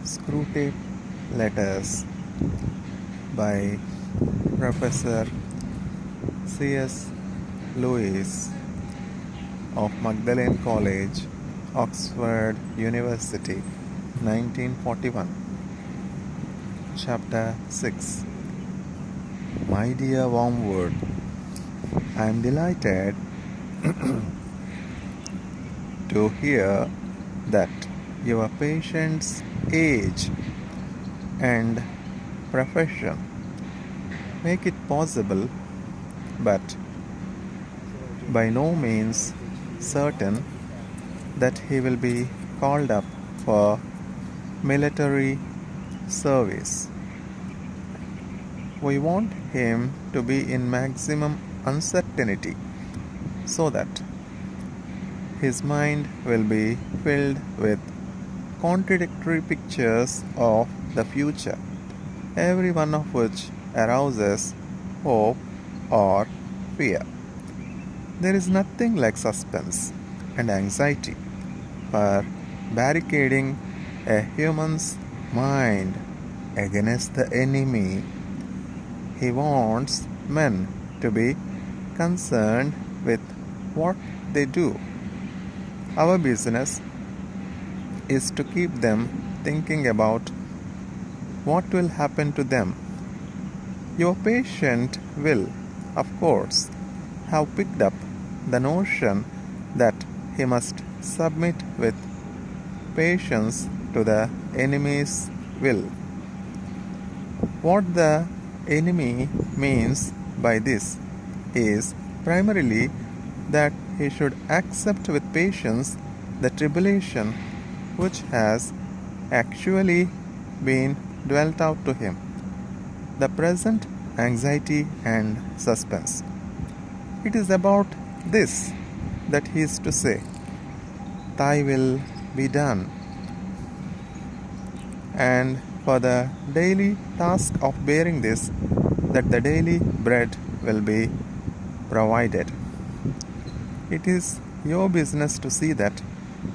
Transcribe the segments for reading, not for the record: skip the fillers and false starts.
Screwtape Letters by Professor C.S. Lewis of Magdalen College, Oxford University, 1941. Chapter 6. My dear Wormwood, I am delighted to hear that your patient's age and profession make it possible, but by no means certain that he will be called up for military service. We want him to be in maximum uncertainty so that his mind will be filled with contradictory pictures of the future, every one of which arouses hope or fear. There is nothing like suspense and anxiety for barricading a human's mind against the enemy. He wants men to be concerned with what they do. Our business is to keep them thinking about what will happen to them. Your patient will, of course, have picked up the notion that he must submit with patience to the enemy's will. What the enemy means by this is primarily that he should accept with patience the tribulation which has actually been dwelt out to him, the present anxiety and suspense. It is about this that he is to say, "Thy will be done," and for the daily task of bearing this, that the daily bread will be provided. It is your business to see that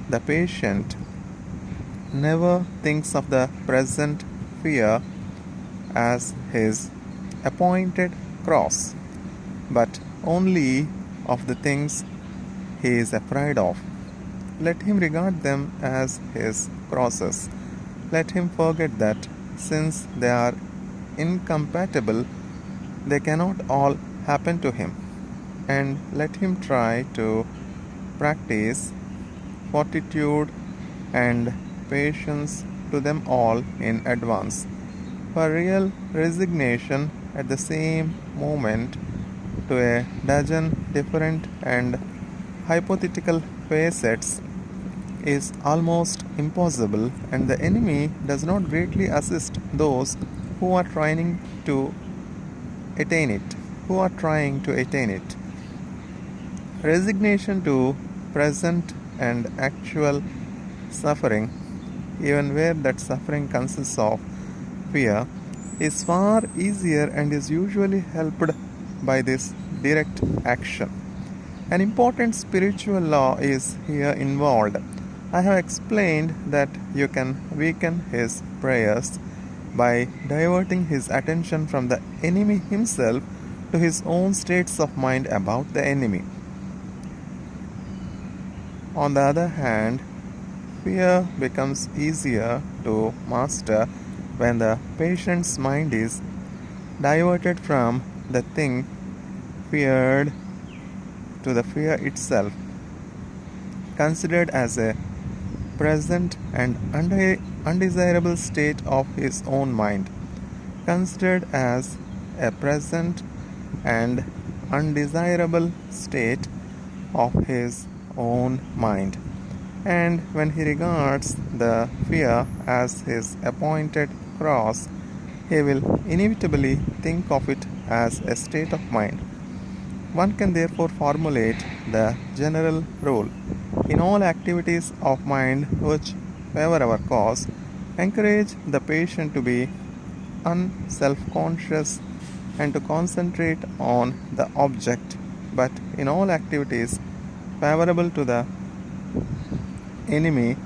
the patient never thinks of the present fear as his appointed cross, but only of the things he is afraid of. Let him regard them as his crosses. Let him forget that since they are incompatible, they cannot all happen to him, and let him try to practice fortitude and patience to them all in advance, for real resignation at the same moment to a dozen different and hypothetical facets is almost impossible, and the enemy does not greatly assist those who are trying to attain it. Resignation to present and actual suffering, even where that suffering consists of fear, is far easier and is usually helped by this direct action. An important spiritual law is here involved. I have explained that you can weaken his prayers by diverting his attention from the enemy himself to his own states of mind about the enemy. On the other hand, fear becomes easier to master when the patient's mind is diverted from the thing feared to the fear itself, considered as a present and undesirable state of his own mind, considered as a present and undesirable state of his own mind. And when he regards the fear as his appointed cross, he will inevitably think of it as a state of mind. One can therefore formulate the general rule: in all activities of mind which favor our cause, encourage the patient to be unself-conscious and to concentrate on the object, but in all activities favorable to the enemy,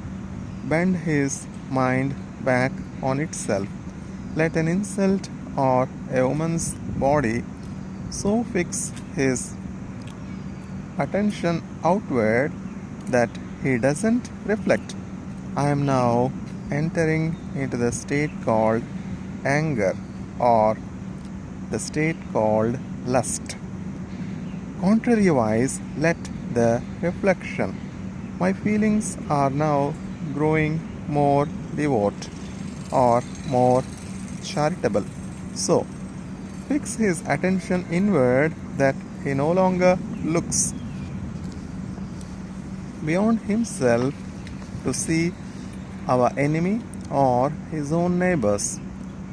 bend his mind back on itself. Let an insult or a woman's body so fix his attention outward that he doesn't reflect. I am now entering into the state called anger or the state called lust. Contrariwise, let the reflection. My feelings are now growing more devout or more charitable. So, fix his attention inward that he no longer looks beyond himself to see our enemy or his own neighbors.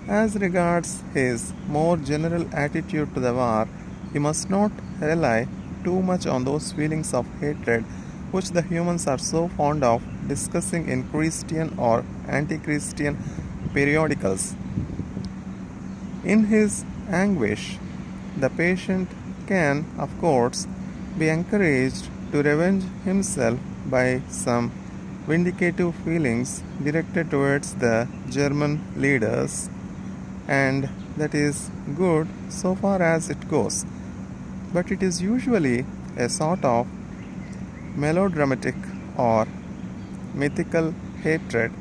As regards his more general attitude to the war, he must not rely too much on those feelings of hatred which the humans are so fond of discussing in Christian or anti Christian periodicals. In his anguish, the patient can, of course, be encouraged to revenge himself by some vindicative feelings directed towards the German leaders, and that is good so far as it goes. But it is usually a sort of melodramatic or mythical hatred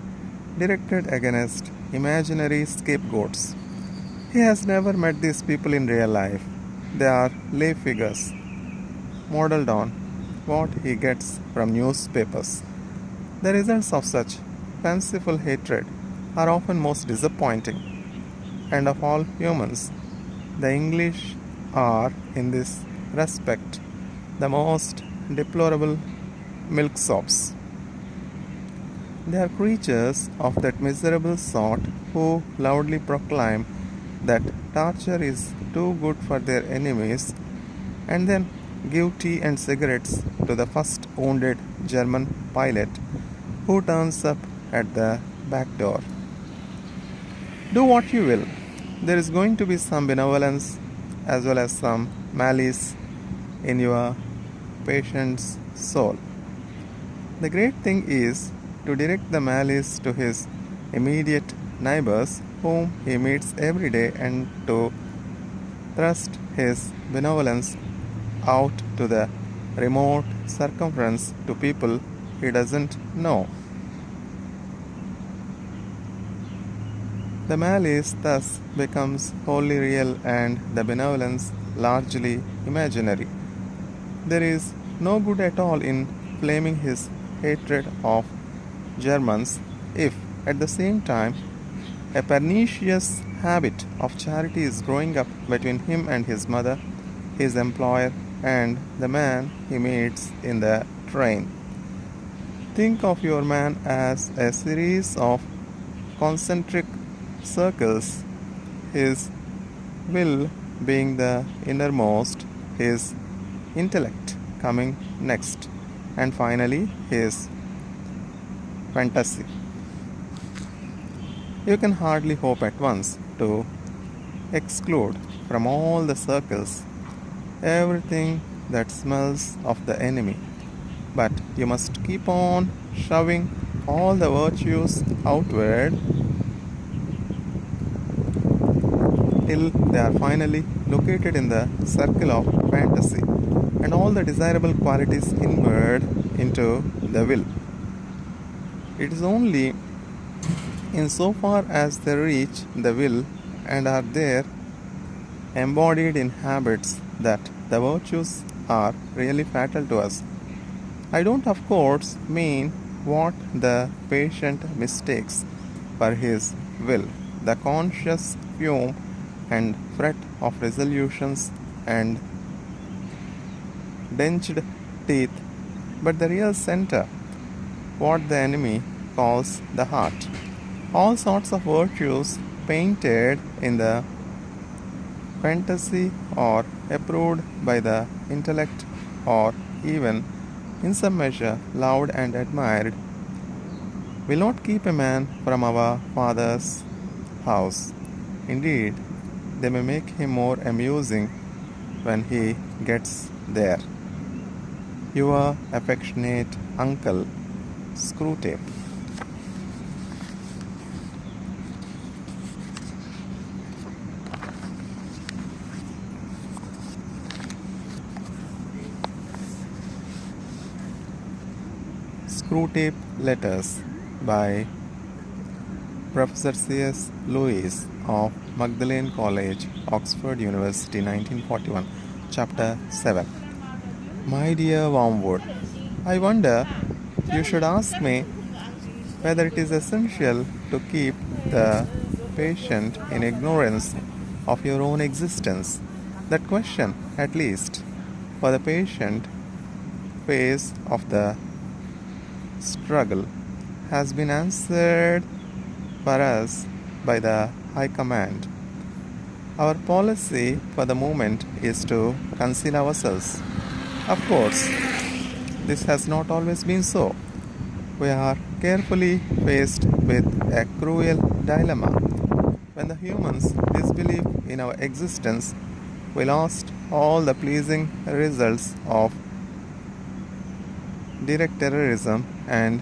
directed against imaginary scapegoats. He has never met these people in real life. They are lay figures, modeled on what he gets from newspapers. The results of such fanciful hatred are often most disappointing, and of all humans, the English are, in this respect, the most deplorable milksops. They are creatures of that miserable sort who loudly proclaim that torture is too good for their enemies and then give tea and cigarettes to the first wounded German pilot who turns up at the back door. Do what you will, there is going to be some benevolence as well as some malice in your patient's soul. The great thing is to direct the malice to his immediate neighbors whom he meets every day and to thrust his benevolence out to the remote circumference to people he doesn't know. The malice thus becomes wholly real and the benevolence largely imaginary. There is no good at all in flaming his hatred of Germans if, at the same time, a pernicious habit of charity is growing up between him and his mother, his employer, and the man he meets in the train. Think of your man as a series of concentric circles, his will being the innermost, his intellect coming next, and finally his fantasy. You can hardly hope at once to exclude from all the circles everything that smells of the enemy, but you must keep on shoving all the virtues outward till they are finally located in the circle of fantasy and all the desirable qualities inward into the will. It is only insofar as they reach the will and are there embodied in habits that the virtues are really fatal to us. I don't, of course, mean what the patient mistakes for his will, the conscious fume and fret of resolutions and dentist teeth, but the real center, what the enemy calls the heart. All sorts of virtues painted in the fantasy or approved by the intellect or even in some measure loved and admired will not keep a man from our Father's house. Indeed, they may make him more amusing when he gets there. Your affectionate uncle, Screwtape. Screwtape Letters by Professor C.S. Lewis of Magdalene College, Oxford University, 1941, Chapter 7. My dear Wormwood, I wonder, you should ask me whether it is essential to keep the patient in ignorance of your own existence. That question, at least, for the patient phase of the struggle, has been answered for us by the High Command. Our policy for the moment is to conceal ourselves. Of course, this has not always been so. We are carefully faced with a cruel dilemma. When the humans disbelieve in our existence, we lost all the pleasing results of direct terrorism, and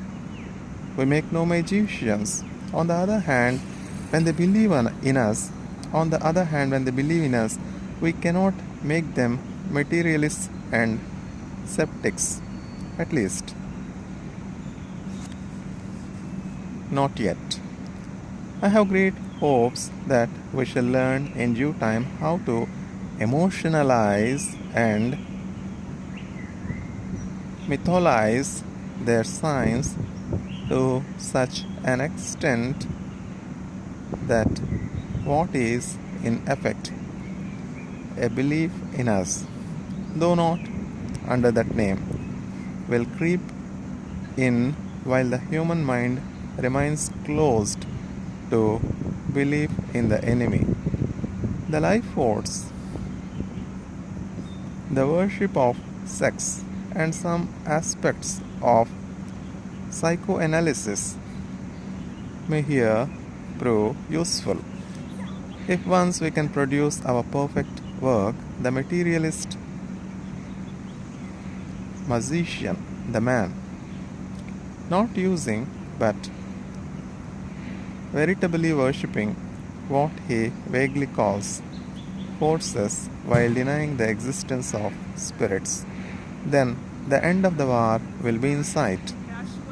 we make no magicians. On the other hand, when they believe in us, we cannot make them materialists and skeptics. At least, not yet. I have great hopes that we shall learn in due time how to emotionalize and mythologize their science to such an extent that what is in effect a belief in us, though not under that name, will creep in while the human mind remains closed to belief in the enemy. The life force, the worship of sex, and some aspects of psychoanalysis may here prove useful. If once we can produce our perfect work, the materialist magician, the man, not using but veritably worshipping what he vaguely calls forces while denying the existence of spirits, then the end of the war will be in sight.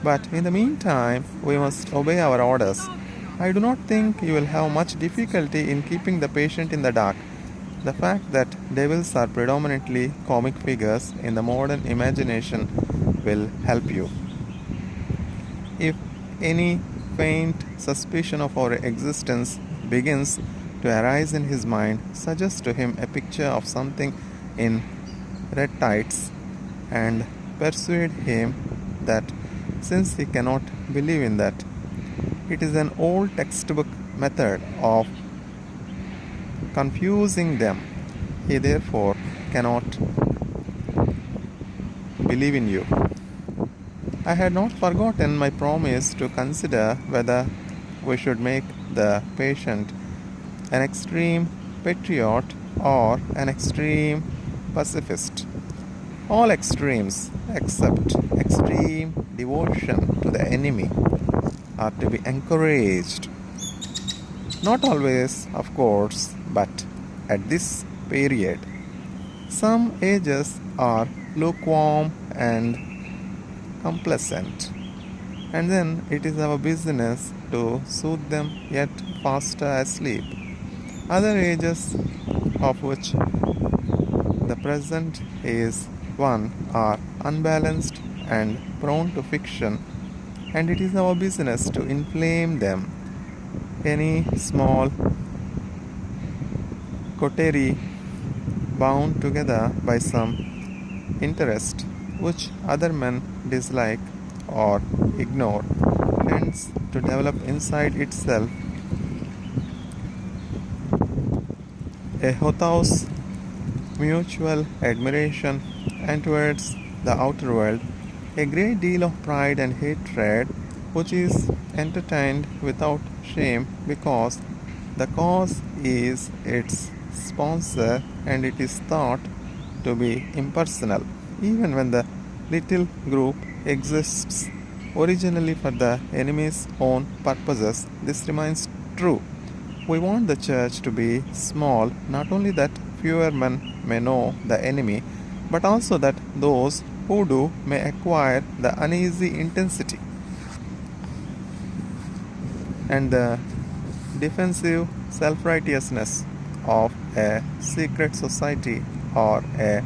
But in the meantime, we must obey our orders. I do not think you will have much difficulty in keeping the patient in the dark. The fact that devils are predominantly comic figures in the modern imagination will help you. If any faint suspicion of our existence begins to arise in his mind, suggest to him a picture of something in red tights and persuade him that since he cannot believe in that, it is an old textbook method of confusing them. He therefore cannot believe in you. I had not forgotten my promise to consider whether we should make the patient an extreme patriot or an extreme pacifist. All extremes except extreme devotion to the enemy are to be encouraged. Not always, of course, but at this period. Some ages are lukewarm and complacent, and then it is our business to soothe them yet faster asleep. Other ages, of which the present is one, are unbalanced and prone to fiction, and it is our business to inflame them. Any small coterie bound together by some interest which other men dislike or ignore tends to develop inside itself a hothouse mutual admiration, and towards the outer world a great deal of pride and hatred, which is entertained without shame because the cause is its sponsor and it is thought to be impersonal. Even when the little group exists originally for the enemy's own purposes, this remains true. We want the church to be small, not only that fewer men may know the enemy, but also that those who do may acquire the uneasy intensity and the defensive self-righteousness of a secret society or a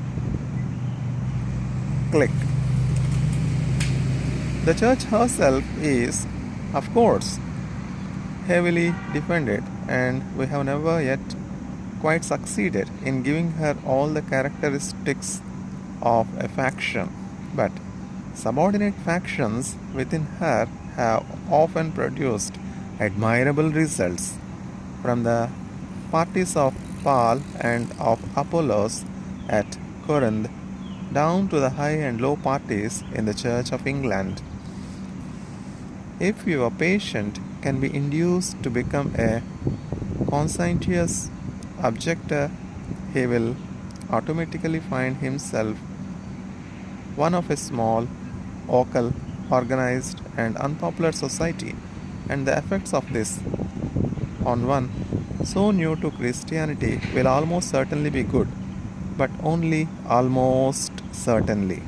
clique. The church herself is, of course, heavily defended, and we have never yet quite succeeded in giving her all the characteristics of a faction. But subordinate factions within her have often produced admirable results, from the parties of Paul and of Apollos at Corinth down to the high and low parties in the Church of England. If your patient can be induced to become a conscientious objector, he will automatically find himself one of a small, vocal, organized, and unpopular society, and the effects of this on one so new to Christianity will almost certainly be good, but only almost certainly.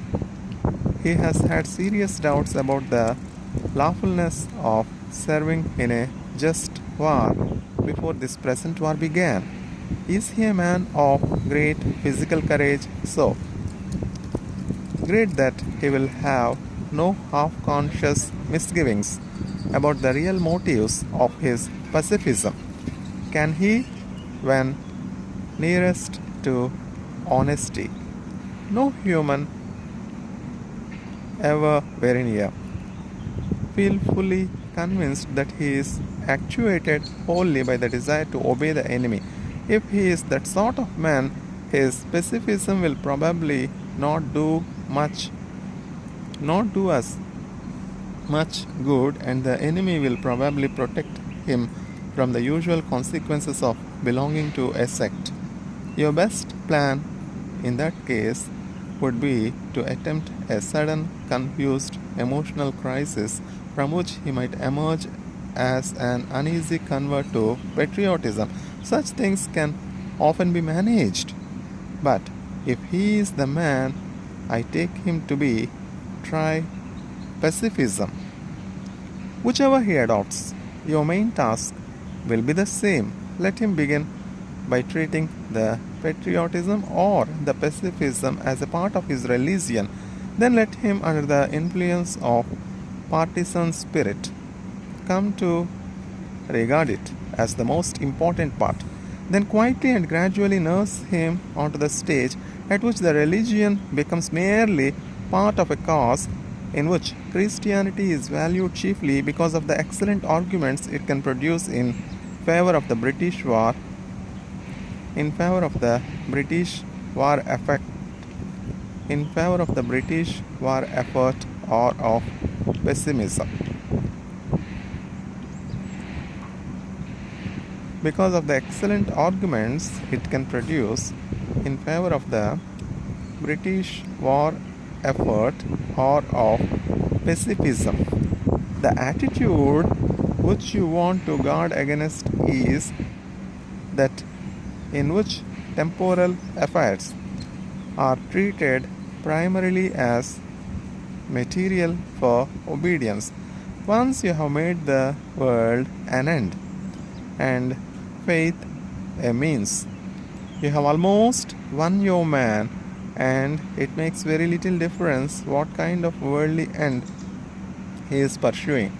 He has had serious doubts about the lawfulness of serving in a just war before this present war began. Is he a man of great physical courage? So great that he will have no half-conscious misgivings about the real motives of his pacifism. Can he, when nearest to honesty, no human ever very near, feel fully convinced that he is actuated wholly by the desire to obey the enemy? If he is that sort of man, his pacifism will probably not do us much good, and the enemy will probably protect him from the usual consequences of belonging to a sect. Your best plan in that case would be to attempt a sudden, confused emotional crisis from which he might emerge as an uneasy convert to patriotism. Such things can often be managed. But if he is the man I take him to be, try pacifism. Whichever he adopts, your main task will be the same. Let him begin by treating the patriotism or the pacifism as a part of his religion. Then let him, under the influence of partisan spirit, come to regard it as the most important part. Then quietly and gradually nurse him onto the stage at which the religion becomes merely part of a cause in which Christianity is valued chiefly because of the excellent arguments it can produce in favor of the British war, effort or of pessimism. Because of the excellent arguments it can produce in favor of the British war effort or of pacifism. The attitude which you want to guard against is that in which temporal affairs are treated primarily as material for obedience. Once you have made the world an end and faith a means, you have almost won your man, and it makes very little difference what kind of worldly end he is pursuing,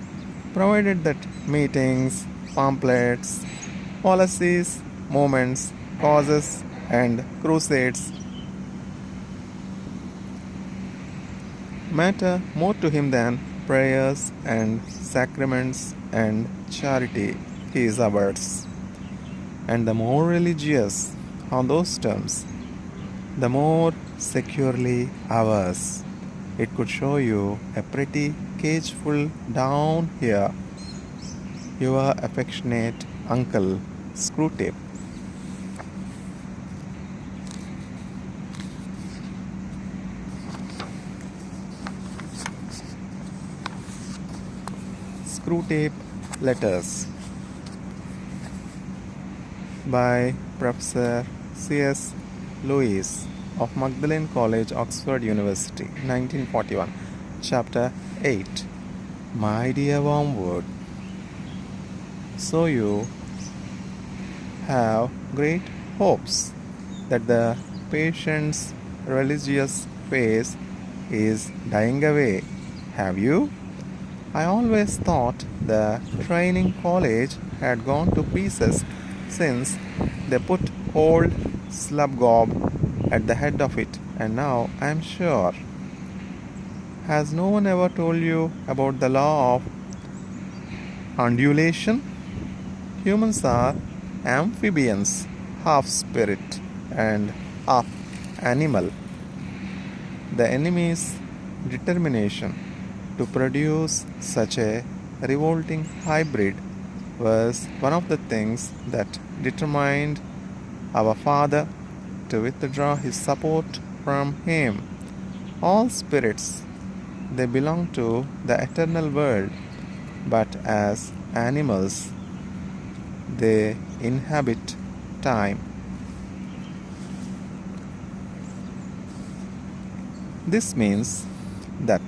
provided that meetings, pamphlets, policies, movements, causes, and crusades matter more to him than prayers and sacraments and charity he is ours. And the more religious on those terms, the more securely ours. It could show you a pretty cageful down here. Your affectionate uncle, Screwtape. Screwtape Letters by Professor C.S. Lewis. of Magdalene College, Oxford University, 1941. Chapter 8. My dear Wormwood, so you have great hopes that the patient's religious phase is dying away, have you? I always thought the training college had gone to pieces since they put old Slubgob at the head of it, and now I'm sure. Has no one ever told you about the law of undulation? Humans are amphibians, half spirit and half animal. The enemy's determination to produce such a revolting hybrid was one of the things that determined our Father to withdraw his support from him. All spirits, they belong to the eternal world, but as animals, they inhabit time. This means that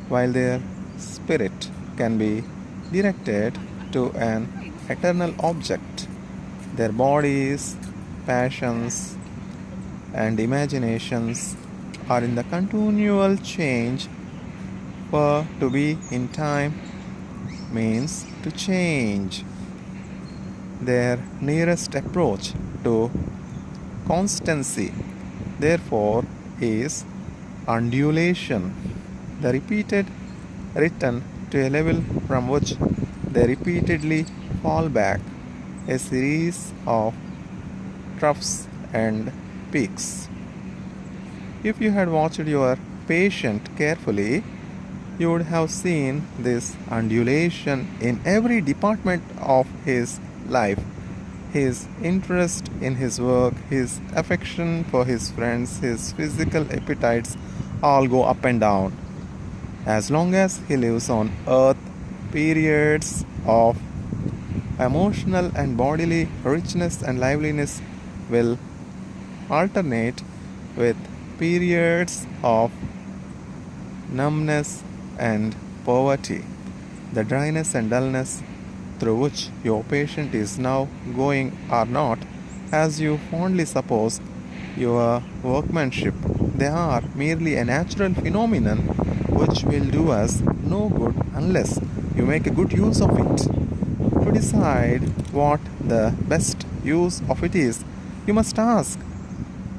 while their spirit can be directed to an eternal object, their bodies, passions, and imaginations are in the continual change. For to be in time means to change. Their nearest approach to constancy, therefore, is undulation, the repeated return to a level from which they repeatedly fall back, a series of troughs and peaks. If you had watched your patient carefully, you would have seen this undulation in every department of his life. His interest in his work, his affection for his friends, his physical appetites all go up and down. As long as he lives on earth, periods of emotional and bodily richness and liveliness will alternate with periods of numbness and poverty. The dryness and dullness through which your patient is now going are not, as you fondly suppose, your workmanship. They are merely a natural phenomenon which will do us no good unless you make a good use of it. To decide what the best use of it is, you must ask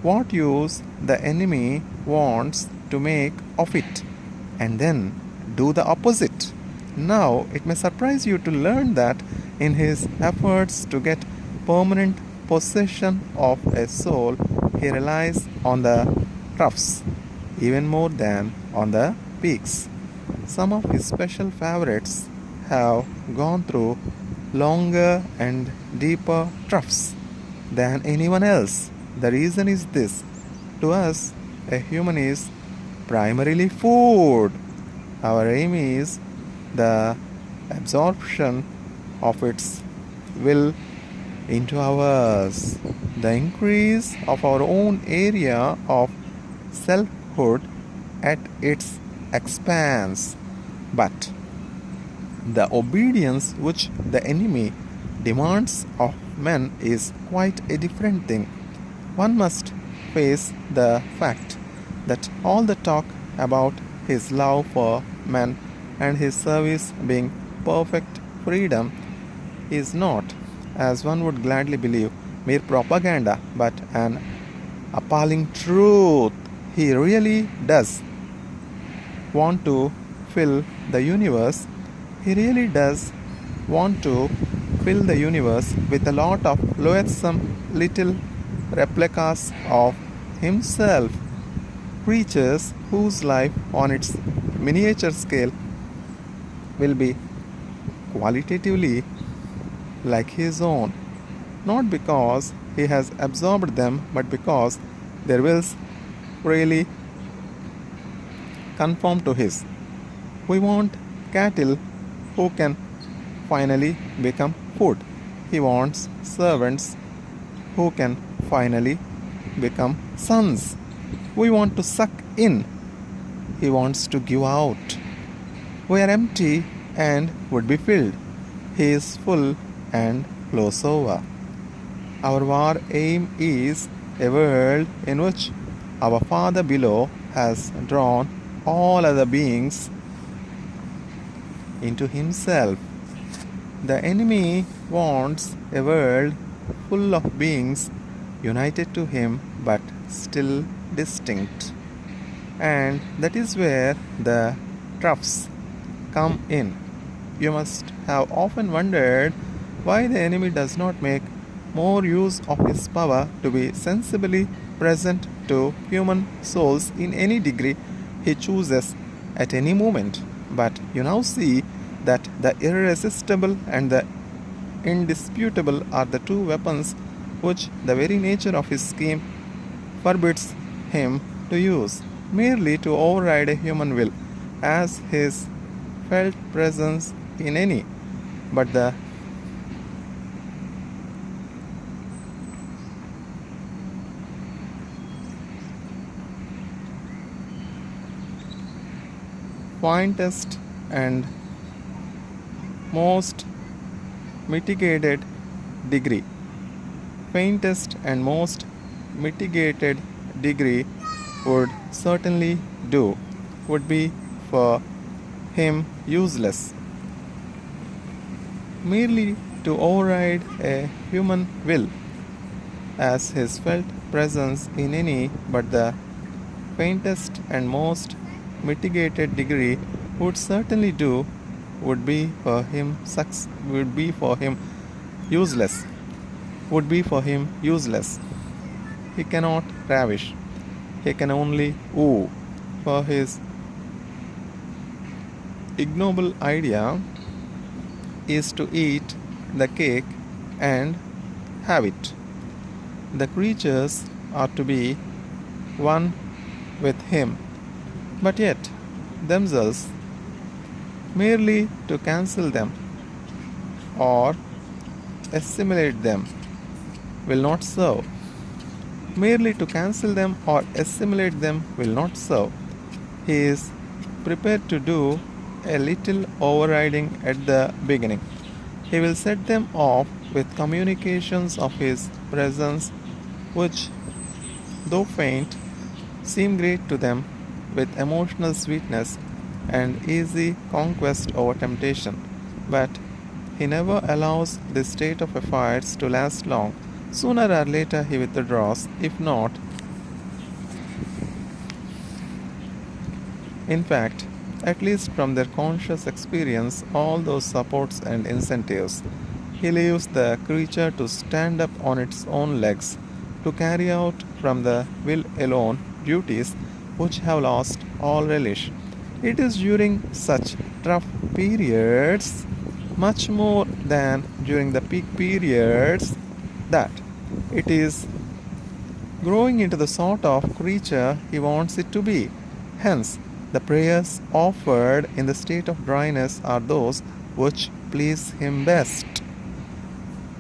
what use the enemy wants to make of it, and then do the opposite. Now, it may surprise you to learn that in his efforts to get permanent possession of a soul, he relies on the troughs even more than on the peaks. Some of his special favorites have gone through longer and deeper troughs than anyone else. The reason is this: to us, a human is primarily food. Our aim is the absorption of its will into ours, the increase of our own area of selfhood at its expense. But the obedience which the enemy demands of men is quite a different thing. One must face the fact that all the talk about his love for men and his service being perfect freedom is not, as one would gladly believe, mere propaganda, but an appalling truth. He really does want to fill the universe. He really does want to fill the universe with a lot of loathsome little replicas of himself, creatures whose life on its miniature scale will be qualitatively like his own, not because he has absorbed them, but because their wills really conform to his. We want cattle who can finally become food. He wants servants who can finally become sons. We want to suck in. He wants to give out. We are empty and would be filled. He is full and flows over. Our war aim is a world in which our Father below has drawn all other beings into Himself. The enemy wants a world full of beings united to him but still distinct. And that is where the troughs come in. You must have often wondered why the enemy does not make more use of his power to be sensibly present to human souls in any degree he chooses at any moment. But you now see that the irresistible and the indisputable are the two weapons which the very nature of his scheme forbids him to use, merely to override a human will as his felt presence in any but the faintest and most mitigated degree. Faintest and most mitigated degree would certainly do, would be for him useless. Merely to override a human will as his felt presence in any but the faintest and most mitigated degree would certainly do, would be for him useless, would be for him useless. He cannot ravish, he can only woo, for his ignoble idea is to eat the cake and have it. The creatures are to be one with him, but yet themselves, merely to cancel them or assimilate them, will not serve. Merely to cancel them or assimilate them will not serve. He is prepared to do a little overriding at the beginning. He will set them off with communications of his presence, which, though faint, seem great to them, with emotional sweetness and easy conquest over temptation. But he never allows this state of affairs to last long. Sooner or later he withdraws, if not, in fact, at least from their conscious experience, all those supports and incentives. He leaves the creature to stand up on its own legs, to carry out from the will alone duties which have lost all relish. It is during such trough periods, much more than during the peak periods, that it is growing into the sort of creature he wants it to be. Hence, the prayers offered in the state of dryness are those which please him best.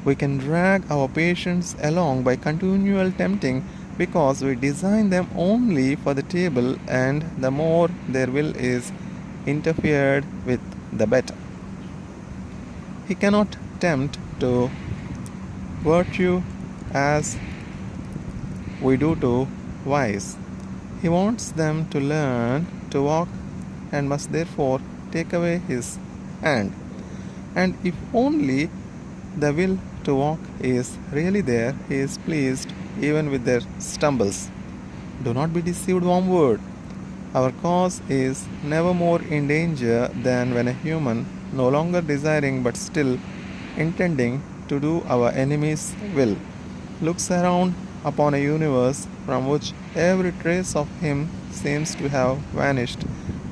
We can drag our patients along by continual tempting because we design them only for the table, and the more their will is interfered with, the better. He cannot tempt to virtue as we do to vice. He wants them to learn to walk and must therefore take away his hand. And if only the will to walk is really there, he is pleased even with their stumbles. Do not be deceived one word. Our cause is never more in danger than when a human, no longer desiring but still intending to do our enemy's will, looks around upon a universe from which every trace of him seems to have vanished,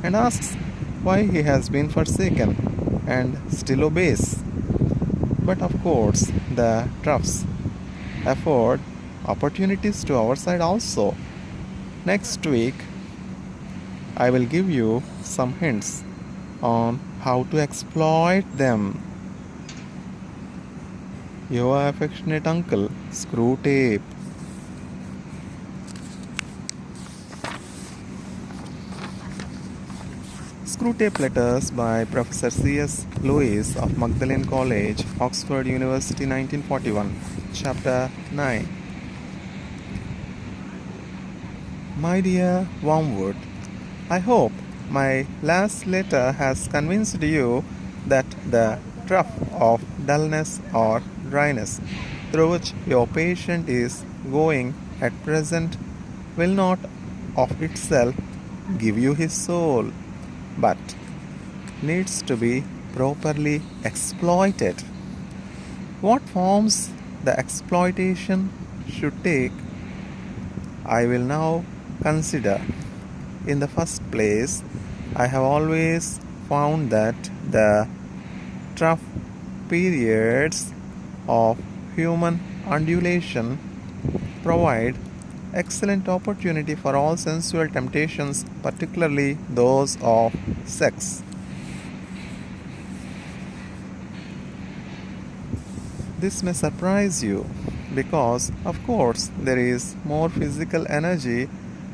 and asks why he has been forsaken, and still obeys. But of course, the troughs afford opportunities to our side also. Next week, I will give you some hints on how to exploit them. Your affectionate uncle, Screwtape. Screwtape Letters by Professor C.S. Lewis of Magdalen College, Oxford University, 1941. Chapter 9. My dear Wormwood, I hope my last letter has convinced you that the trough of dullness or dryness through which your patient is going at present will not of itself give you his soul, but needs to be properly exploited. What forms the exploitation should take, I will now consider. In the first place, I have always found that the trough periods of human undulation provide excellent opportunity for all sensual temptations, particularly those of sex. This may surprise you because, of course, there is more physical energy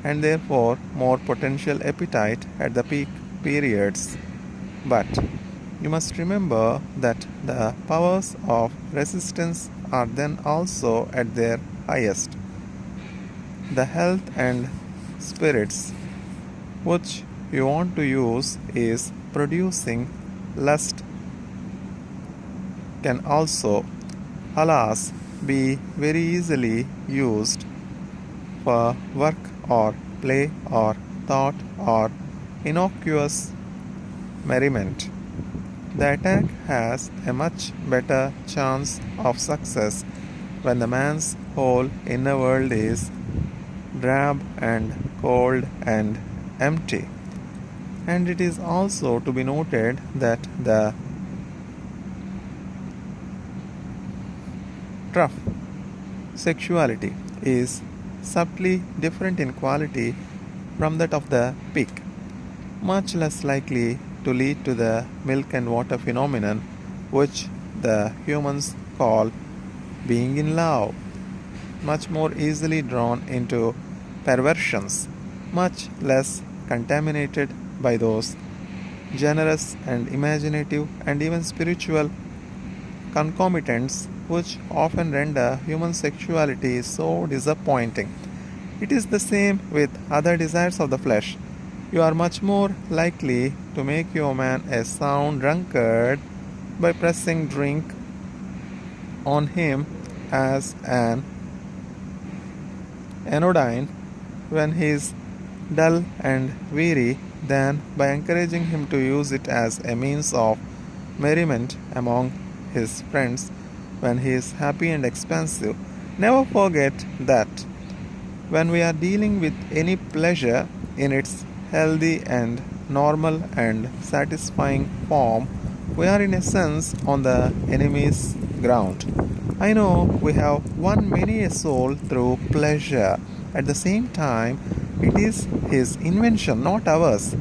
and therefore more potential appetite at the peak periods. But you must remember that the powers of resistance are then also at their highest. The health and spirits which you want to use is producing lust can also, alas, be very easily used for work or play or thought or innocuous merriment. The attack has a much better chance of success when the man's whole inner world is drab and cold and empty. And it is also to be noted that the trough sexuality is subtly different in quality from that of the peak, much less likely to lead to the milk and water phenomenon which the humans call being in love, much more easily drawn into perversions, much less contaminated by those generous and imaginative and even spiritual concomitants which often render human sexuality so disappointing. It is the same with other desires of the flesh. You are much more likely to make your man a sound drunkard by pressing drink on him as an anodyne when he is dull and weary than by encouraging him to use it as a means of merriment among his friends when he is happy and expansive. Never forget that when we are dealing with any pleasure in its healthy and normal and satisfying form, we are in a sense on the enemy's ground. I know we have won many a soul through pleasure. At the same time, it is his invention, not ours.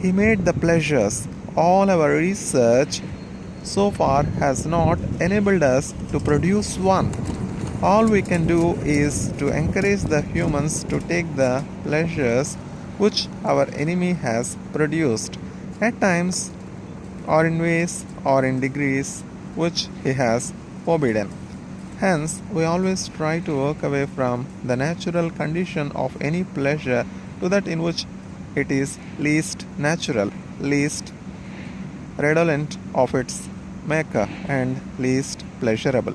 He made the pleasures. All our research so far has not enabled us to produce one. All we can do is to encourage the humans to take the pleasures which our enemy has produced, at times or in ways or in degrees which he has forbidden. Hence, we always try to work away from the natural condition of any pleasure to that in which it is least natural, least redolent of its maker, and least pleasurable.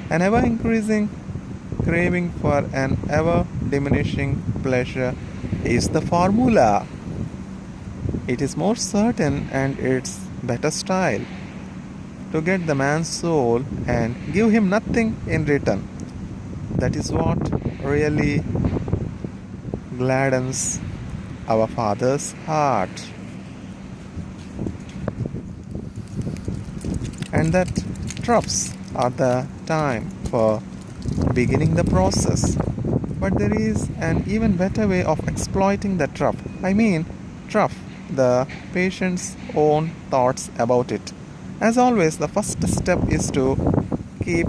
An ever increasing craving for an ever diminishing pleasure is the formula. It is more certain and it's better style to get the man's soul and give him nothing in return. That is what really gladdens our Father's heart. And that troughs are the time for beginning the process. But there is an even better way of exploiting the trough. Trough the patient's own thoughts about it. As always, the first step is to keep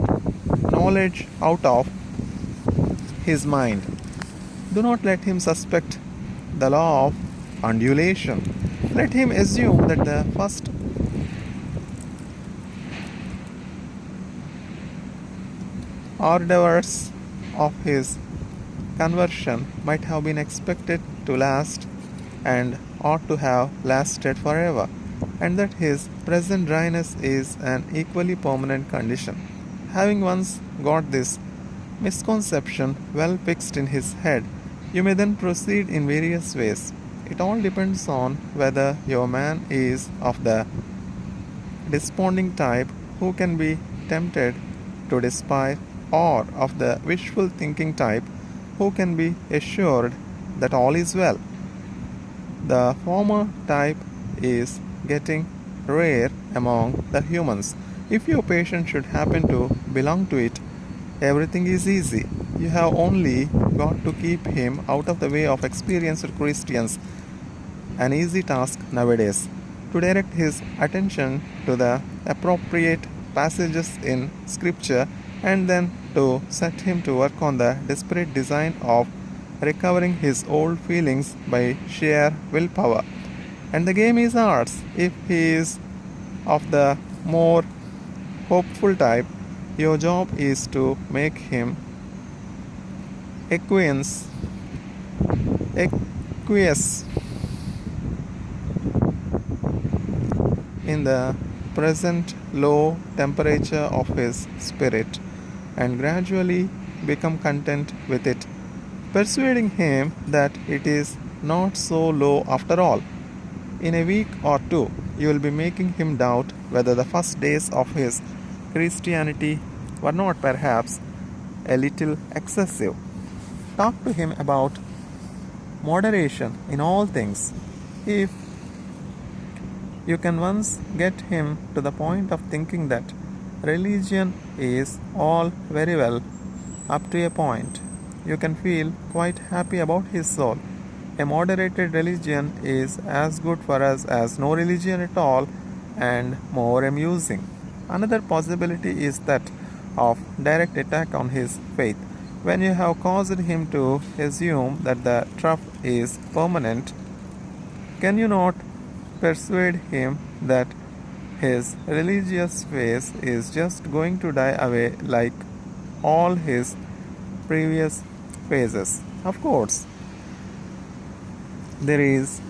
knowledge out of his mind. Do not let him suspect the law of undulation. Let him assume that the first hors d'oeuvres of his conversion might have been expected to last and ought to have lasted forever, and that his present dryness is an equally permanent condition. Having once got this misconception well fixed in his head, you may then proceed in various ways. It all depends on whether your man is of the desponding type who can be tempted to despair, or of the wishful thinking type who can be assured that all is well. The former type is getting rare among the humans. If your patient should happen to belong to it, everything is easy. You have only got to keep him out of the way of experienced Christians, an easy task nowadays, to direct his attention to the appropriate passages in Scripture, and then to set him to work on the desperate design of recovering his old feelings by sheer willpower. And the game is ours. If he is of the more hopeful type, your job is to make him acquiesce in the present low temperature of his spirit and gradually become content with it, persuading him that it is not so low after all. In a week or two, you will be making him doubt whether the first days of his Christianity were not perhaps a little excessive. Talk to him about moderation in all things. If you can once get him to the point of thinking that religion is all very well up to a point, you can feel quite happy about his soul. A moderated religion is as good for us as no religion at all, and more amusing. Another possibility is that of direct attack on his faith. When you have caused him to assume that the trough is permanent, can you not persuade him that his religious phase is just going to die away like all his previous phases? Of course, there is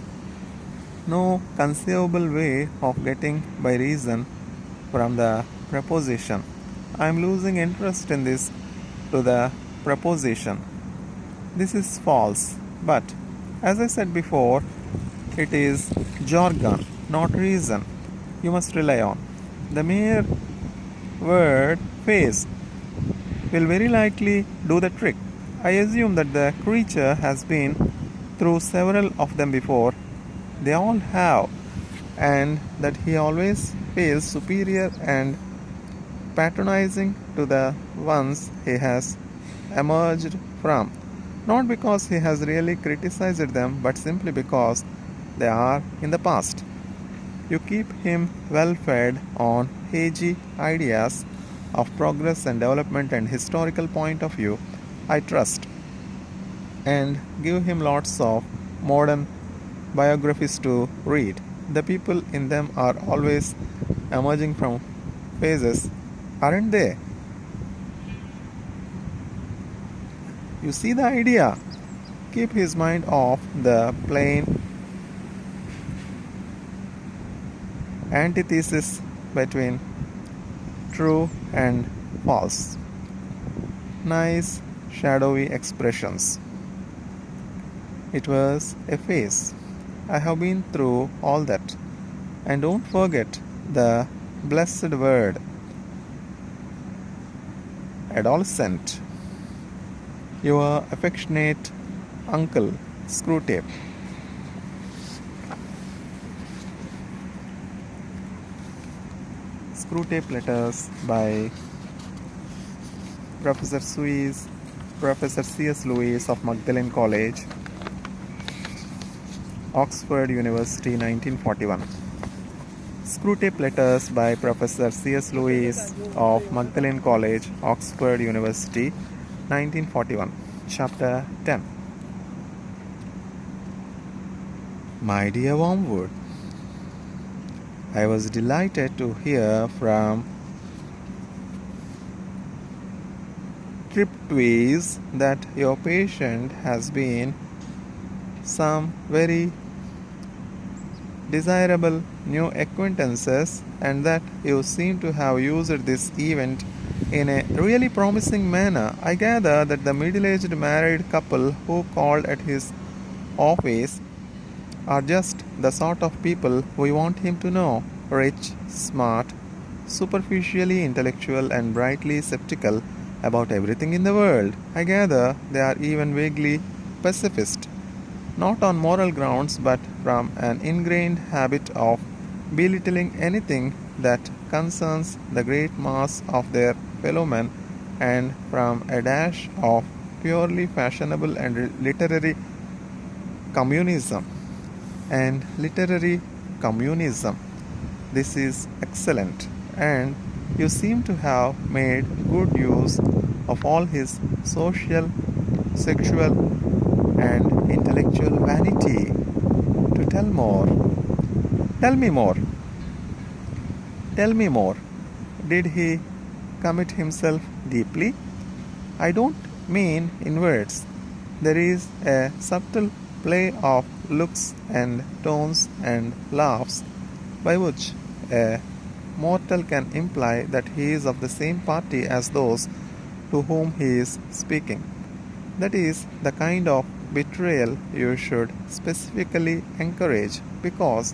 no conceivable way of getting by reason from the proposition, I am losing interest in this, to the proposition, this is false. But, as I said before, it is jargon, not reason, you must rely on. The mere word phase will very likely do the trick. I assume that the creature has been through several of them before. They all have, and that he always feels superior and patronizing to the ones he has emerged from, not because he has really criticized them, but simply because they are in the past. You keep him well fed on hazy ideas of progress and development and historical point of view, I trust, and give him lots of modern biographies to read. The people in them are always emerging from phases, aren't they? You see the idea? Keep his mind off the plain antithesis between true and false. Nice, shadowy expressions. It was a phase. I have been through all that. And don't forget the blessed word, adolescent. Your affectionate uncle, Screwtape. Screwtape letters by Professor C.S. Lewis of Magdalen College, Oxford University, 1941. Screwtape letters by Professor C.S. Lewis of Magdalen College, Oxford University, 1941. Chapter 10. My dear Wormwood, I was delighted to hear from Triptways that your patient has been some very desirable new acquaintances and that you seem to have used this event in a really promising manner. I gather that the middle-aged married couple who called at his office are just the sort of people we want him to know: rich, smart, superficially intellectual, and brightly skeptical about everything in the world. I gather they are even vaguely pacifist, not on moral grounds but from an ingrained habit of belittling anything that concerns the great mass of their fellow men, and from a dash of purely fashionable and literary communism. And literary communism. This is excellent, and you seem to have made good use of all his social, sexual, and intellectual vanity. To tell more, tell me more, tell me more. Did he commit himself deeply? I don't mean in words. There is a subtle play of looks and tones and laughs by which a mortal can imply that he is of the same party as those to whom he is speaking. That is the kind of betrayal you should specifically encourage, because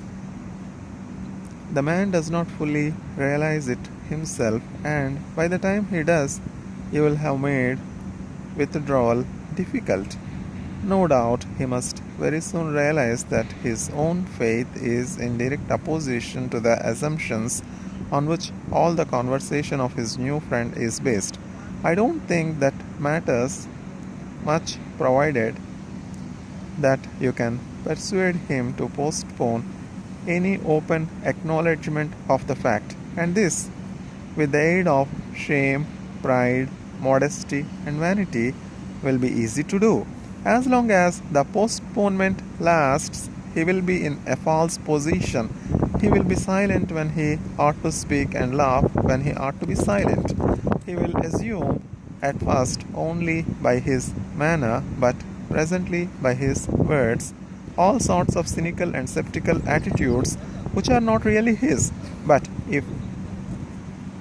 the man does not fully realize it himself, and by the time he does, you will have made withdrawal difficult. No doubt he must very soon realize that his own faith is in direct opposition to the assumptions on which all the conversation of his new friend is based. I don't think that matters much, provided that you can persuade him to postpone any open acknowledgement of the fact, and this, with the aid of shame, pride, modesty, and vanity, will be easy to do. As long as the postponement lasts, he will be in a false position. He will be silent when he ought to speak and laugh when he ought to be silent. He will assume at first only by his manner, but presently by his words, all sorts of cynical and skeptical attitudes which are not really his. But if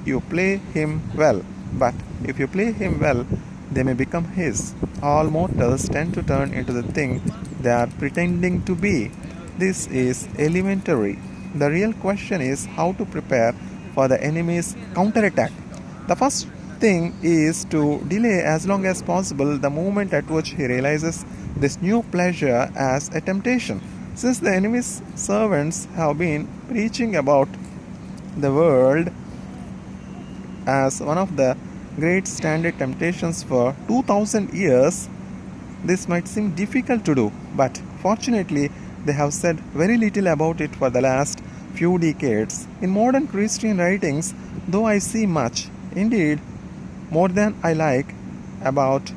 you play him well, they may become his. All mortals tend to turn into the thing they are pretending to be. This is elementary. The real question is how to prepare for the enemy's counterattack. The first thing is to delay as long as possible the moment at which he realizes this new pleasure as a temptation. Since the enemy's servants have been preaching about the world as one of the great standard temptations for 2000 years, this might seem difficult to do, but fortunately, they have said very little about it for the last few decades. In modern Christian writings, though I see much, indeed, more than I like, about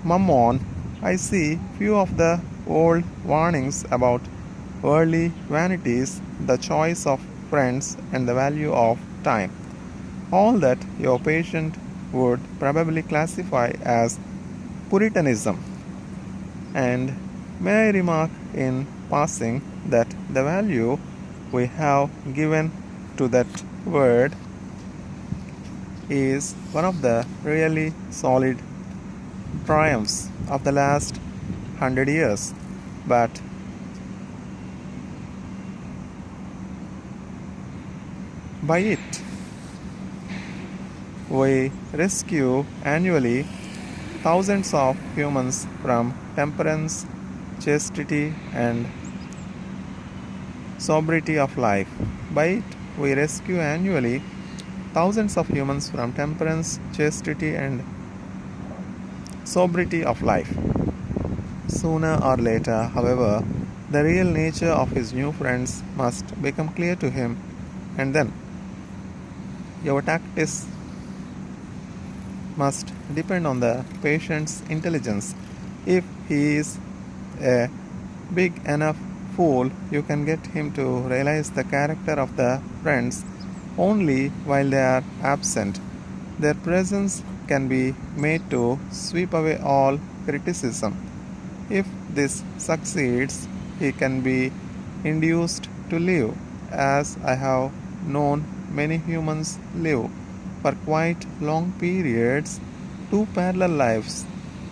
Mammon, I see few of the old warnings about worldly vanities, the choice of friends, and the value of time. All that your patient would probably classify as Puritanism. And may I remark in passing that the value we have given to that word is one of the really solid triumphs of the last 100 years. But by it, we rescue annually thousands of humans from temperance, chastity, and sobriety of life. By it, we rescue annually thousands of humans from temperance, chastity, and sobriety of life. Sooner or later, however, the real nature of his new friends must become clear to him, and then your tactics must depend on the patient's intelligence. If he is a big enough fool, you can get him to realize the character of the friends only while they are absent. Their presence can be made to sweep away all criticism. If this succeeds, he can be induced to live, as I have known many humans live, for quite long periods, two parallel lives.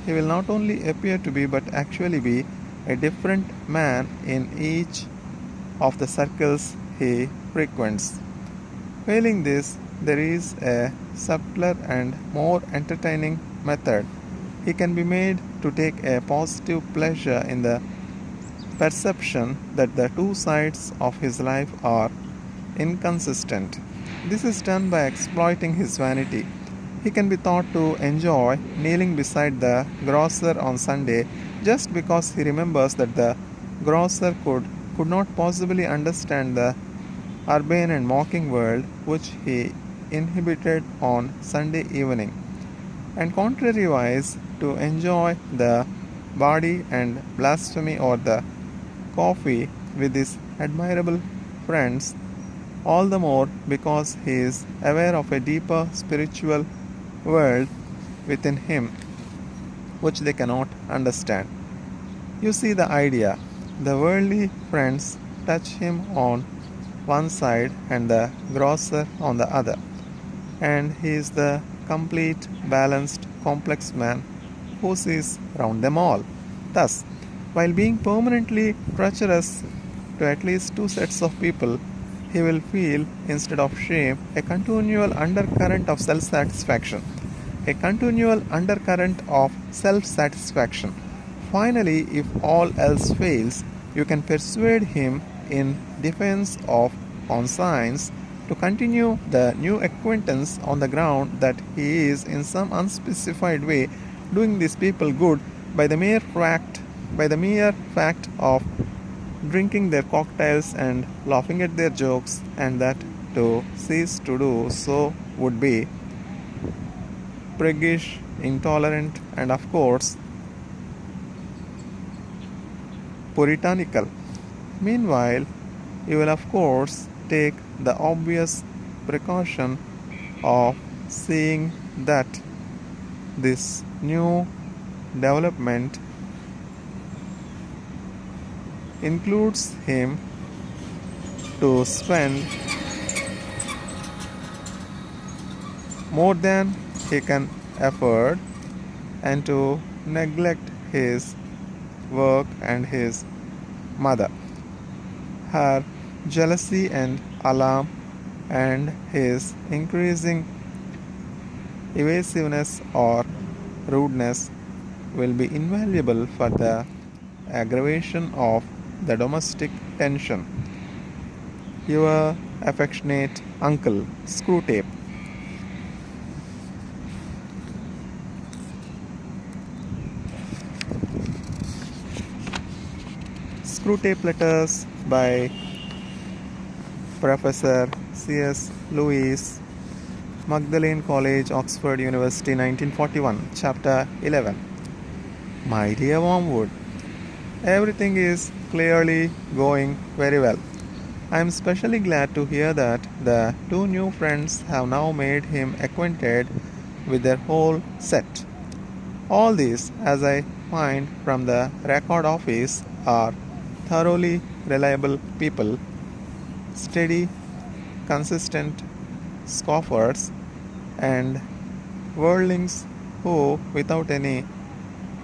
He will not only appear to be but actually be a different man in each of the circles he frequents. Failing this, there is a subtler and more entertaining method. He can be made to take a positive pleasure in the perception that the two sides of his life are inconsistent. This is done by exploiting his vanity. He can be taught to enjoy kneeling beside the grocer on Sunday just because he remembers that the grocer could not possibly understand the urbane and mocking world which he inhabited on Sunday evening, and contrariwise to enjoy the body and blasphemy or the coffee with his admirable friends, all the more because he is aware of a deeper spiritual world within him which they cannot understand. You see the idea. The worldly friends touch him on one side and the grocer on the other, and he is the complete, balanced, complex man who sees round them all. Thus, while being permanently treacherous to at least two sets of people, he will feel, instead of shame, a continual undercurrent of self-satisfaction. A continual undercurrent of self-satisfaction. Finally, if all else fails, you can persuade him in defense of conscience to continue the new acquaintance on the ground that he is in some unspecified way doing these people good by the mere fact of drinking their cocktails and laughing at their jokes, and that to cease to do so would be priggish, intolerant, and of course puritanical. Meanwhile, you will of course take the obvious precaution of seeing that this new development includes him to spend more than he can afford and to neglect his work and his mother. Her jealousy and alarm and his increasing evasiveness or rudeness will be invaluable for the aggravation of the domestic tension. Your affectionate uncle, Screwtape. Screwtape Letters by Professor C.S. Lewis, Magdalene College, Oxford University, 1941, Chapter 11. My dear Wormwood, everything is clearly going very well. I am especially glad to hear that the two new friends have now made him acquainted with their whole set. All these, as I find from the record office, are thoroughly reliable people, steady, consistent scoffers, and worldlings who, without any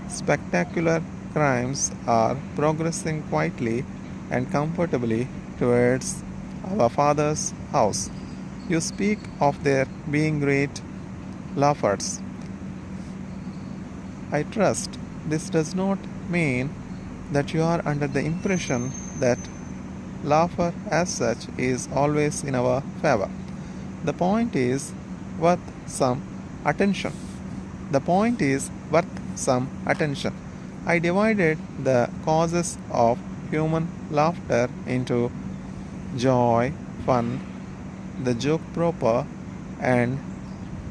spectacular crimes, are progressing quietly and comfortably towards our Father's house. You speak of their being great laughers. I trust this does not mean that you are under the impression that laughter as such is always in our favor. The point is worth some attention. I divided the causes of human laughter into joy, fun, the joke proper, and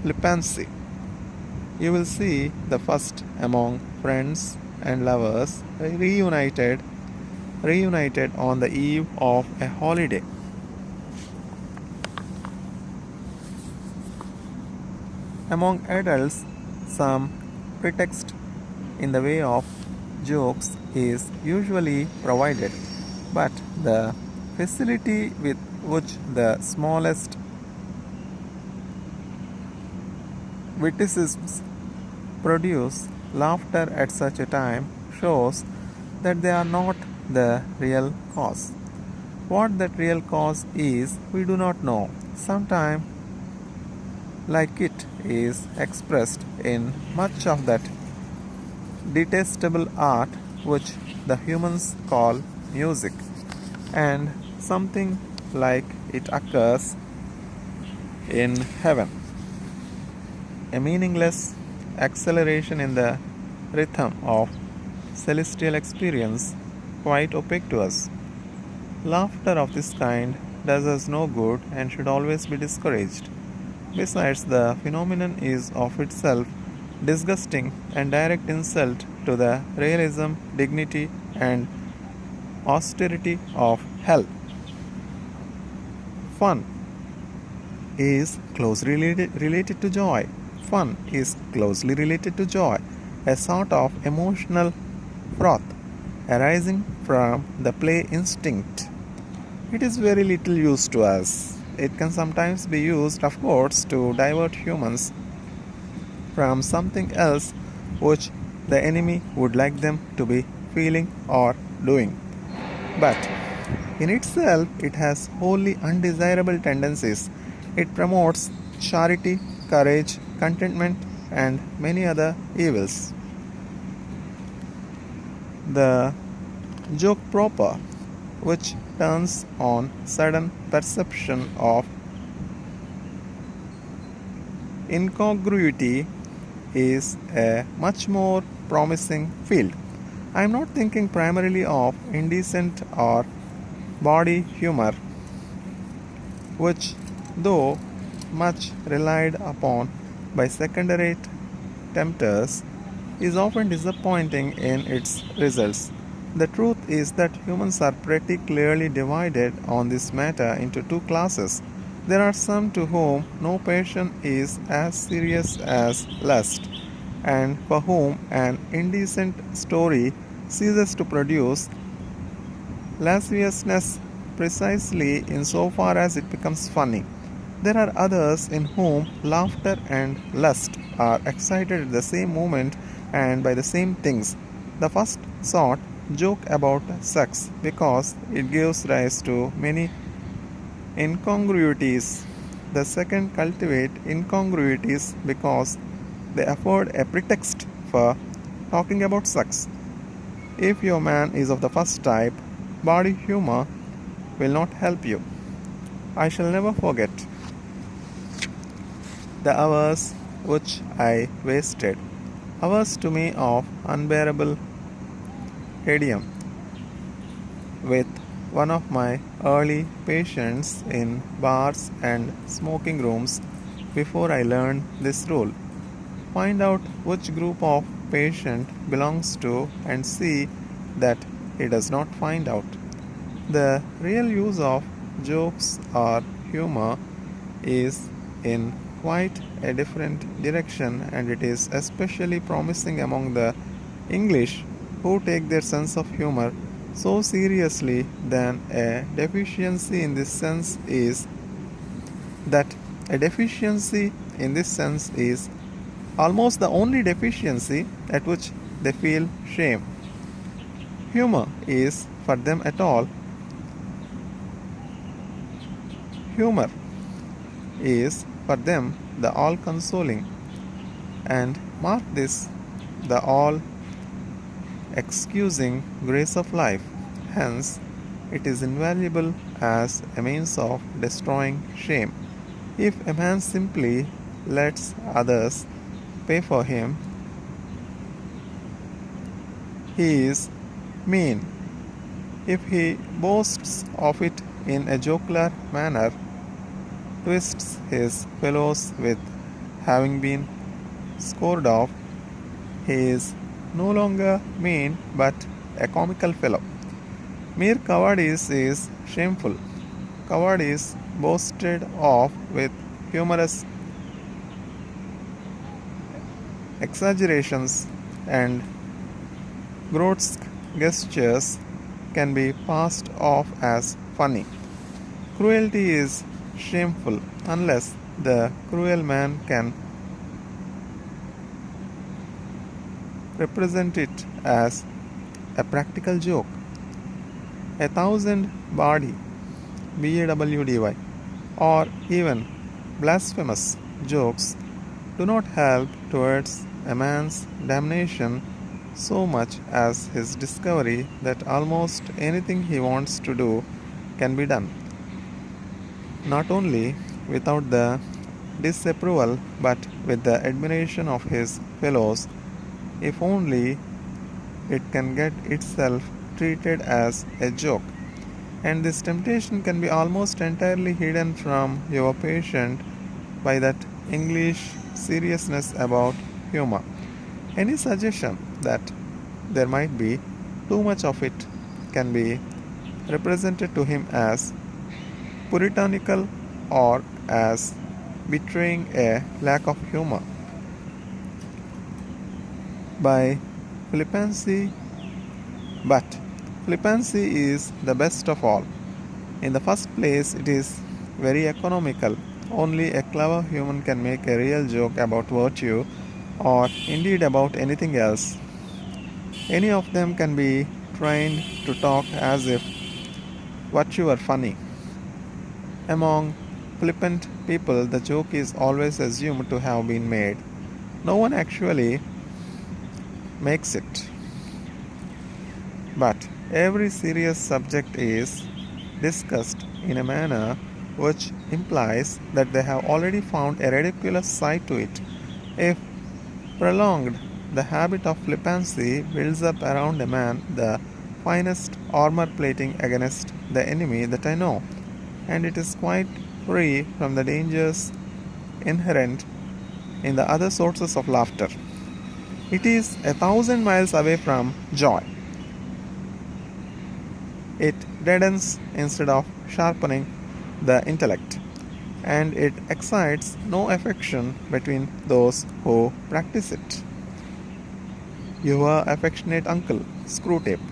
flippancy. You will see the first among friends and lovers reunited reunited on the eve of a holiday. Among adults, some pretext in the way of jokes is usually provided, but the facility with which the smallest witticisms produce laughter at such a time shows that they are not the real cause. What that real cause is, we do not know. Sometimes, like it is expressed in much of that detestable art which the humans call music, and something like it occurs in heaven. A meaningless acceleration in the rhythm of celestial experience, quite opaque to us. Laughter of this kind does us no good and should always be discouraged. Besides, the phenomenon is of itself disgusting and direct insult to the realism, dignity, and austerity of hell. Fun is closely related to joy. Fun is closely related to joy, a sort of emotional froth arising from the play instinct. It is very little use to us. It can sometimes be used, of course, to divert humans from something else which the enemy would like them to be feeling or doing. But in itself, it has wholly undesirable tendencies. It promotes charity, courage, contentment, and many other evils. The joke proper, which turns on sudden perception of incongruity, is a much more promising field. I am not thinking primarily of indecent or bawdy humor, which, though much relied upon by second-rate tempters, is often disappointing in its results. The truth is that humans are pretty clearly divided on this matter into two classes. There are some to whom no passion is as serious as lust, and for whom an indecent story ceases to produce lasciviousness precisely insofar as it becomes funny. There are others in whom laughter and lust are excited at the same moment and by the same things. The first sort joke about sex because it gives rise to many incongruities. The second cultivate incongruities because they afford a pretext for talking about sex. If your man is of the first type, body humor will not help you. I shall never forget the hours which I wasted, hours to me of unbearable tedium, with one of my early patients in bars and smoking rooms before I learned this rule. Find out which group of patient belongs to and see that he does not find out. The real use of jokes or humor is in quite a different direction, and it is especially promising among the English who take their sense of humor so seriously. Then a deficiency in this sense is almost the only deficiency at which they feel shame. Humor is for them at all. Humor is for them the all-consoling, and mark this, the all-excusing grace of life. Hence, it is invaluable as a means of destroying shame. If a man simply lets others pay for him, he is mean. If he boasts of it in a jocular manner, twists his fellows with having been scored off, he is no longer mean but a comical fellow. Mere cowardice is shameful. Cowardice boasted of with humorous exaggerations and grotesque gestures can be passed off as funny. Cruelty is shameful unless the cruel man can represent it as a practical joke. A thousand bawdy, BAWDY, or even blasphemous jokes do not help towards a man's damnation so much as his discovery that almost anything he wants to do can be done, not only without the disapproval but with the admiration of his fellows, if only it can get itself treated as a joke. And this temptation can be almost entirely hidden from your patient by that English seriousness about humor. Any suggestion that there might be too much of it can be represented to him as puritanical or as betraying a lack of humor. By flippancy, but flippancy is the best of all. In the first place, it is very economical. Only a clever human can make a real joke about virtue or indeed about anything else. Any of them can be trained to talk as if virtue were funny. Among flippant people, the joke is always assumed to have been made. No one actually makes it. But every serious subject is discussed in a manner which implies that they have already found a ridiculous side to it. If prolonged, the habit of flippancy builds up around a man the finest armor plating against the enemy that I know, and it is quite free from the dangers inherent in the other sources of laughter. It is 1,000 miles away from joy. It deadens instead of sharpening the intellect, and it excites no affection between those who practice it. Your affectionate uncle, Screwtape.